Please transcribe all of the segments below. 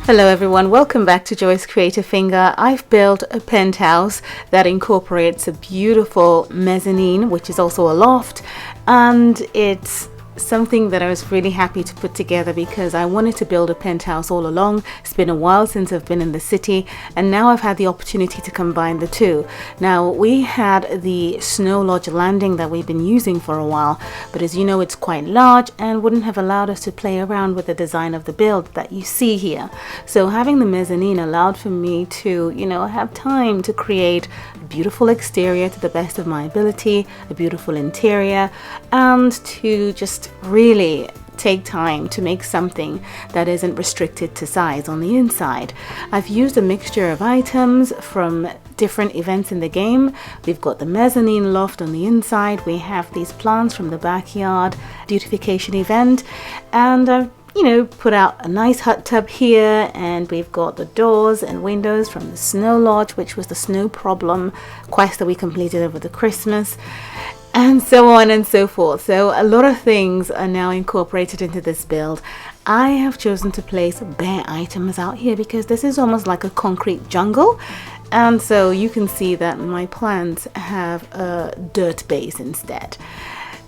Hello everyone, welcome back to JCfinger. I've built a penthouse that incorporates a beautiful mezzanine, which is also a loft, and it's something that I was really happy to put together because I wanted to build a penthouse all along. It's been a while since I've been in the city, and now I've had the opportunity to combine the two. Now, we had the snow lodge landing that we've been using for a while, but as you know, it's quite large and wouldn't have allowed us to play around with the design of the build that you see here. So having the mezzanine allowed for me to, have time to create a beautiful exterior to the best of my ability, a beautiful interior, and to just really take time to make something that isn't restricted to size on the inside. I've used a mixture of items from different events in the game. We've got the mezzanine loft on the inside, we have these plants from the backyard beautification event, and I've put out a nice hot tub here, and we've got the doors and windows from the snow lodge, which was the snow problem quest that we completed over the Christmas, and so on and so forth. So a lot of things are now incorporated into this build. I have chosen to place bare items out here because this is almost like a concrete jungle, and so you can see that my plants have a dirt base instead.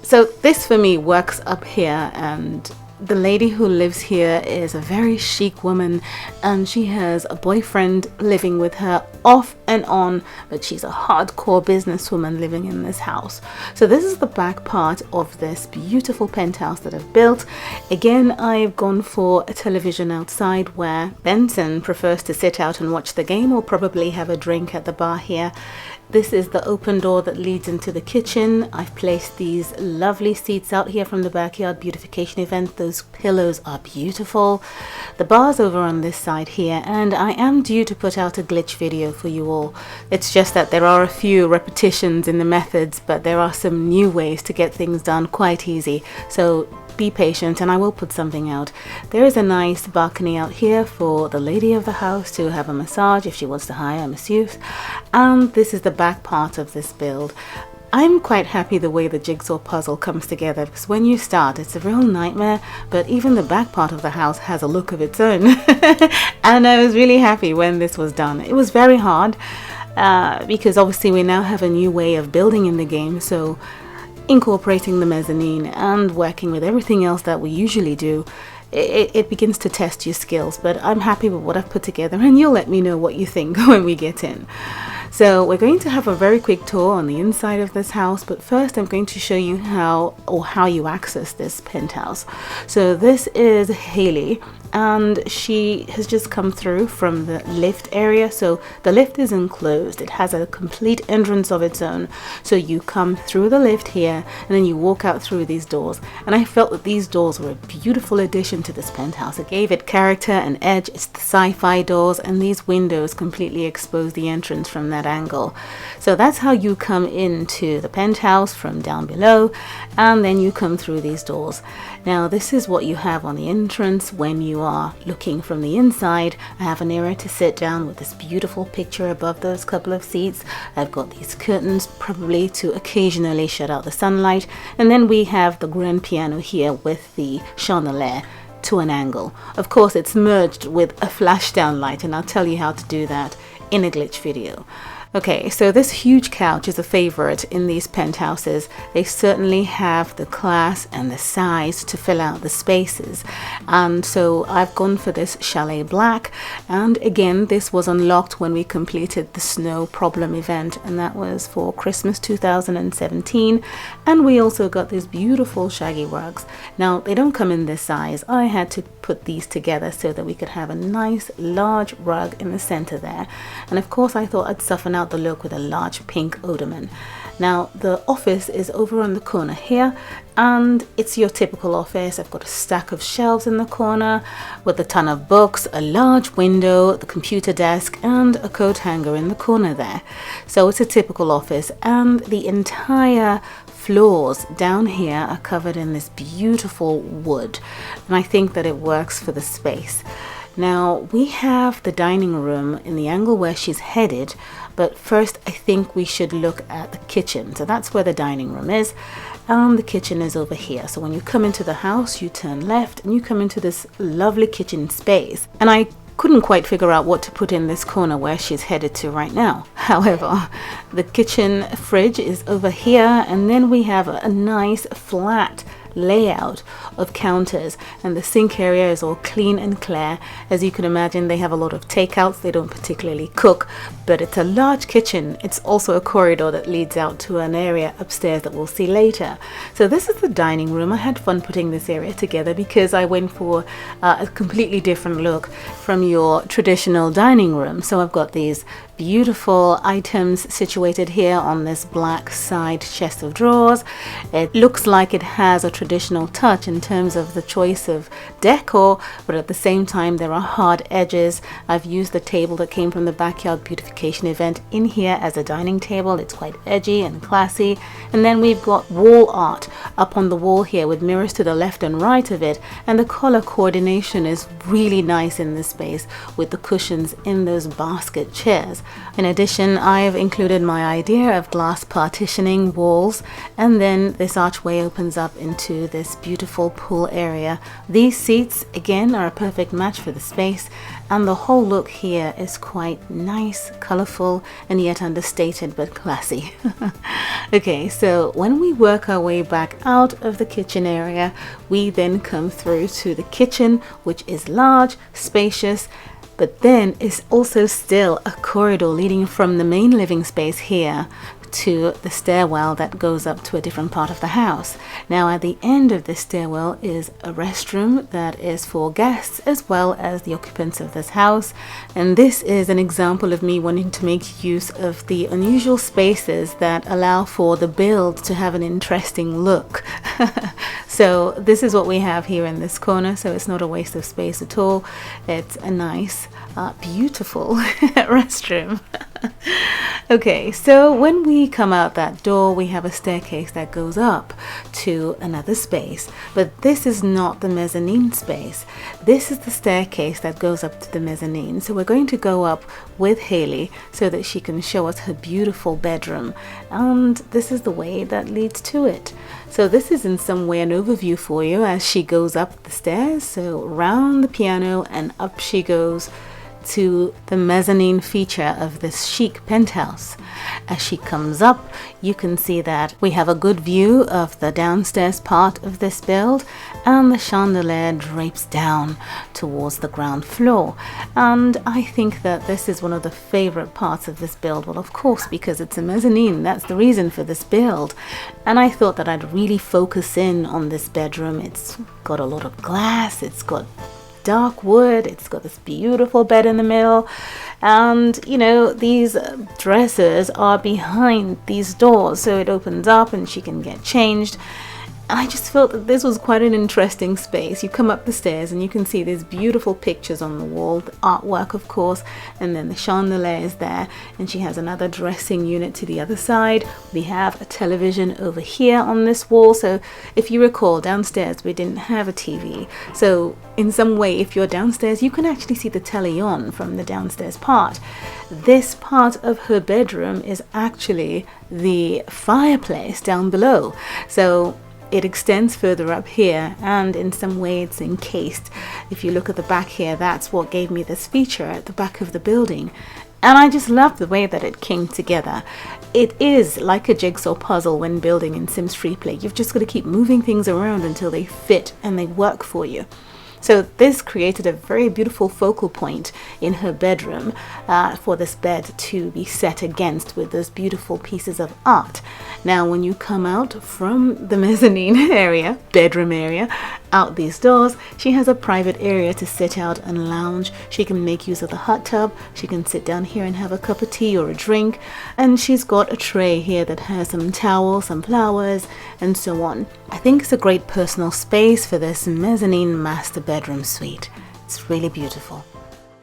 So this for me works up here, and the lady who lives here is a very chic woman, and she has a boyfriend living with her off and on, but she's a hardcore businesswoman living in this house. So this is the back part of this beautiful penthouse that I've built. Again, I've gone for a television outside where Benson prefers to sit out and watch the game or probably have a drink at the bar here. This is the open door that leads into the kitchen. I've placed these lovely seats out here from the backyard beautification event. Those pillows are beautiful. The bar's over on this side here, and I am due to put out a glitch video for you all. It's just that there are a few repetitions in the methods, but there are some new ways to get things done quite easy. So be patient and I will put something out. There is a nice balcony out here for the lady of the house to have a massage if she wants to hire a masseuse, and this is the back part of this build. I'm quite happy the way the jigsaw puzzle comes together, because when you start it's a real nightmare, but even the back part of the house has a look of its own. And I was really happy when this was done. It was very hard because obviously we now have a new way of building in the game, so incorporating the mezzanine and working with everything else that we usually do, it begins to test your skills. But I'm happy with what I've put together, and you'll let me know what you think when we get in. So we're going to have a very quick tour on the inside of this house, but first I'm going to show you how you access this penthouse. So this is Haley, and she has just come through from the lift area. So the lift is enclosed, it has a complete entrance of its own, so you come through the lift here and then you walk out through these doors, and I felt that these doors were a beautiful addition to this penthouse. It gave it character and edge. It's the sci-fi doors, and these windows completely expose the entrance from that angle. So that's how you come into the penthouse from down below, and then you come through these doors. Now this is what you have on the entrance when you are looking from the inside. I have an area to sit down with this beautiful picture above those couple of seats. I've got these curtains probably to occasionally shut out the sunlight, and then we have the grand piano here with the chandelier to an angle. Of course it's merged with a flashdown light, and I'll tell you how to do that in a glitch video. Okay, so this huge couch is a favorite in these penthouses. They certainly have the class and the size to fill out the spaces, and so I've gone for this chalet black. And again, this was unlocked when we completed the snow problem event, and that was for Christmas 2017. And we also got these beautiful shaggy rugs. Now they don't come in this size. I had to put these together so that we could have a nice large rug in the center there, and of course I thought I'd soften out the look with a large pink ottoman. Now the office is over on the corner here, and it's your typical office. I've got a stack of shelves in the corner with a ton of books, a large window, the computer desk, and a coat hanger in the corner there. So it's a typical office, and the entire floors down here are covered in this beautiful wood, and I think that it works for the space. Now we have the dining room in the angle where she's headed, but first I think we should look at the kitchen. So that's where the dining room is, and the kitchen is over here. So when you come into the house, you turn left and you come into this lovely kitchen space. And I couldn't quite figure out what to put in this corner where she's headed to right now. However, the kitchen fridge is over here, and then we have a nice flat layout of counters, and the sink area is all clean and clear. As you can imagine, they have a lot of takeouts. They don't particularly cook, but it's a large kitchen. It's also a corridor that leads out to an area upstairs that we'll see later. So this is the dining room. I had fun putting this area together because I went for a completely different look from your traditional dining room. So I've got these beautiful items situated here on this black side chest of drawers. It looks like it has a traditional touch in terms of the choice of decor, but at the same time there are hard edges. I've used the table that came from the backyard beautification event in here as a dining table. It's quite edgy and classy. And then we've got wall art up on the wall here with mirrors to the left and right of it, and the color coordination is really nice in this space with the cushions in those basket chairs. In addition, I've included my idea of glass partitioning walls, and then this archway opens up into this beautiful pool area. These seats again are a perfect match for the space, and the whole look here is quite nice, colorful, and yet understated but classy. Okay, so when we work our way back out of the kitchen area, we then come through to the kitchen, which is large, spacious, but then it's also still a corridor leading from the main living space here to the stairwell that goes up to a different part of the house. Now at the end of this stairwell is a restroom that is for guests as well as the occupants of this house, and this is an example of me wanting to make use of the unusual spaces that allow for the build to have an interesting look. So this is what we have here in this corner, so it's not a waste of space at all. It's a nice beautiful restroom. Okay, so when we come out that door, we have a staircase that goes up to another space, but this is not the mezzanine space. This is the staircase that goes up to the mezzanine. So we're going to go up with Haley so that she can show us her beautiful bedroom, and this is the way that leads to it. So this is in some way an overview for you as she goes up the stairs. So round the piano and up she goes to the mezzanine feature of this chic penthouse. As she comes up, you can see that we have a good view of the downstairs part of this build, and the chandelier drapes down towards the ground floor. And I think that this is one of the favorite parts of this build. Well, of course, because it's a mezzanine, that's the reason for this build. And I thought that I'd really focus in on this bedroom. It's got a lot of glass, it's got dark wood, it's got this beautiful bed in the middle, and you know, these dressers are behind these doors, so it opens up and she can get changed. And I just felt that this was quite an interesting space. You come up the stairs and you can see these beautiful pictures on the wall, the artwork of course, and then the chandelier is there, and she has another dressing unit to the other side. We have a television over here on this wall. So if you recall, downstairs we didn't have a TV, so in some way if you're downstairs you can actually see the telly on from the downstairs part. This part of her bedroom is actually the fireplace down below, so it extends further up here, and in some way it's encased. If you look at the back here, that's what gave me this feature at the back of the building, and I just love the way that it came together. It is like a jigsaw puzzle when building in Sims FreePlay. You've just got to keep moving things around until they fit and they work for you. So this created a very beautiful focal point in her bedroom for this bed to be set against with those beautiful pieces of art. Now when you come out from the mezzanine area, bedroom area, out these doors, she has a private area to sit out and lounge. She can make use of the hot tub, she can sit down here and have a cup of tea or a drink, and she's got a tray here that has some towels, some flowers, and so on. I think it's a great personal space for this mezzanine master bedroom suite. It's really beautiful.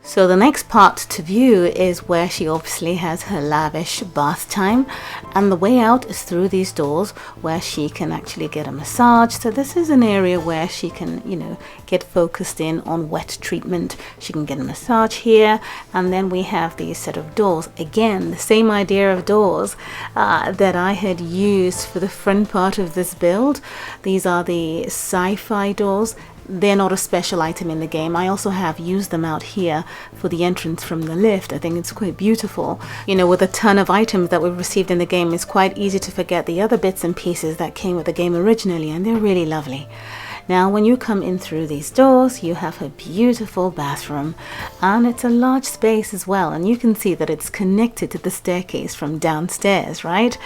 So the next part to view is where she obviously has her lavish bath time, and the way out is through these doors where she can actually get a massage. So this is an area where she can, you know, get focused in on wet treatment. She can get a massage here, and then we have these set of doors. Again, the same idea of doors that I had used for the front part of this build. These are the sci-fi doors. they're not a special item in the game. I also have used them out here for the entrance from the lift. I think it's quite beautiful. You know, with a ton of items that we've received in the game, it's quite easy to forget the other bits and pieces that came with the game originally, and they're really lovely. Now, when you come in through these doors, you have a beautiful bathroom, and it's a large space as well, and you can see that it's connected to the staircase from downstairs, right?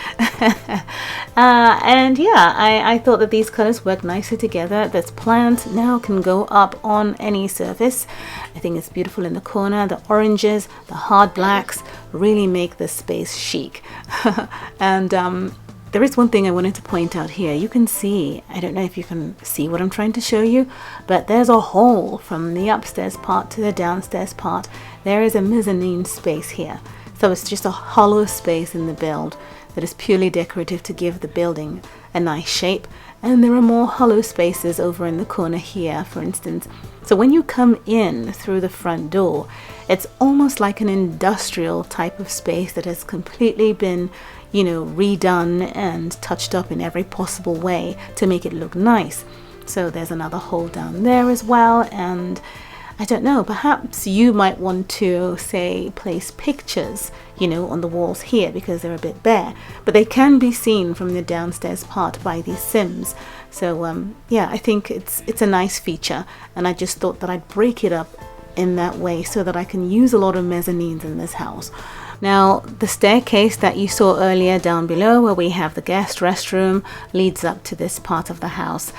And yeah, I thought that these colors work nicely together. This plant now can go up on any surface. I think it's beautiful in the corner. The oranges, the hard blacks really make this space chic. And there is one thing I wanted to point out here. You can see, I don't know if you can see what I'm trying to show you, but there's a hole from the upstairs part to the downstairs part. There is a mezzanine space here. So it's just a hollow space in the build that is purely decorative to give the building a nice shape. And there are more hollow spaces over in the corner here, for instance. So when you come in through the front door, it's almost like an industrial type of space that has completely been, you know, redone and touched up in every possible way to make it look nice. So there's another hole down there as well, and I don't know, perhaps you might want to, say, place pictures, you know, on the walls here because they're a bit bare, but they can be seen from the downstairs part by these Sims. So yeah, I think it's a nice feature, and I just thought that I'd break it up in that way so that I can use a lot of mezzanines in this house. Now, the staircase that you saw earlier down below where we have the guest restroom leads up to this part of the house.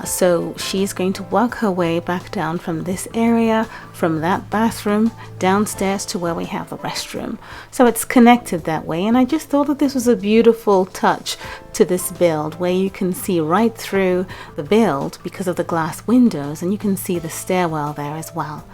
So she's going to work her way back down from this area, from that bathroom, downstairs to where we have the restroom. So it's connected that way, and I just thought that this was a beautiful touch to this build where you can see right through the build because of the glass windows, and you can see the stairwell there as well.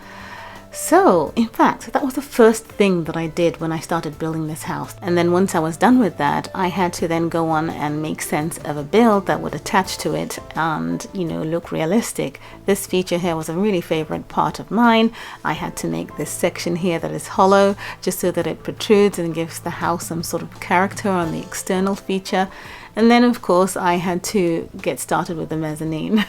So, in fact, that was the first thing that I did when I started building this house. And then once I was done with that, I had to then go on and make sense of a build that would attach to it and, you know, look realistic. This feature here was a really favorite part of mine. I had to make this section here that is hollow just so that it protrudes and gives the house some sort of character on the external feature. And then, of course, I had to get started with the mezzanine.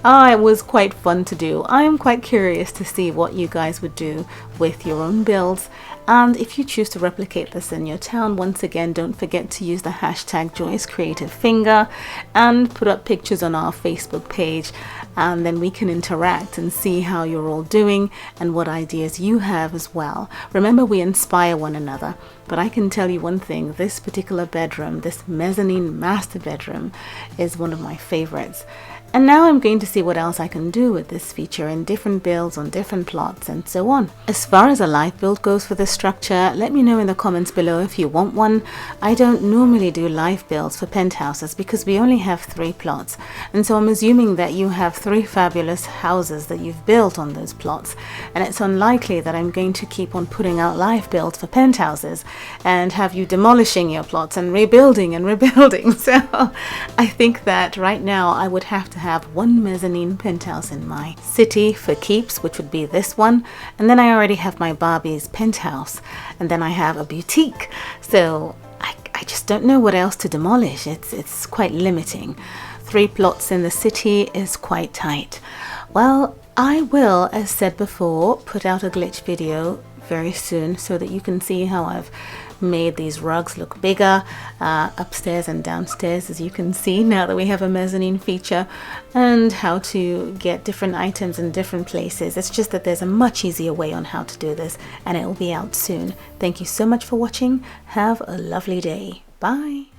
It was quite fun to do. I am quite curious to see what you guys would do with your own builds. And if you choose to replicate this in your town, once again, don't forget to use the hashtag JCfinger and put up pictures on our Facebook page. And then we can interact and see how you're all doing and what ideas you have as well. Remember, we inspire one another. But I can tell you one thing, this particular bedroom, this mezzanine master bedroom, is one of my favorites. And now I'm going to see what else I can do with this feature in different builds on different plots and so on. As far as a live build goes for this structure, let me know in the comments below if you want one. I don't normally do live builds for penthouses because we only have 3 plots. And so I'm assuming that you have 3 fabulous houses that you've built on those plots. And it's unlikely that I'm going to keep on putting out live builds for penthouses and have you demolishing your plots and rebuilding and rebuilding. So I think that right now I would have to have 1 mezzanine penthouse in my city for keeps, which would be this one, and then I already have my Barbie's penthouse, and then I have a boutique. So I just don't know what else to demolish. It's quite limiting. 3 plots in the city is quite tight. Well, I will, as said before, put out a glitch video very soon so that you can see how I've made these rugs look bigger upstairs and downstairs, as you can see now that we have a mezzanine feature, and how to get different items in different places. It's just that there's a much easier way on how to do this, and it will be out soon. Thank you so much for watching. Have a lovely day. Bye.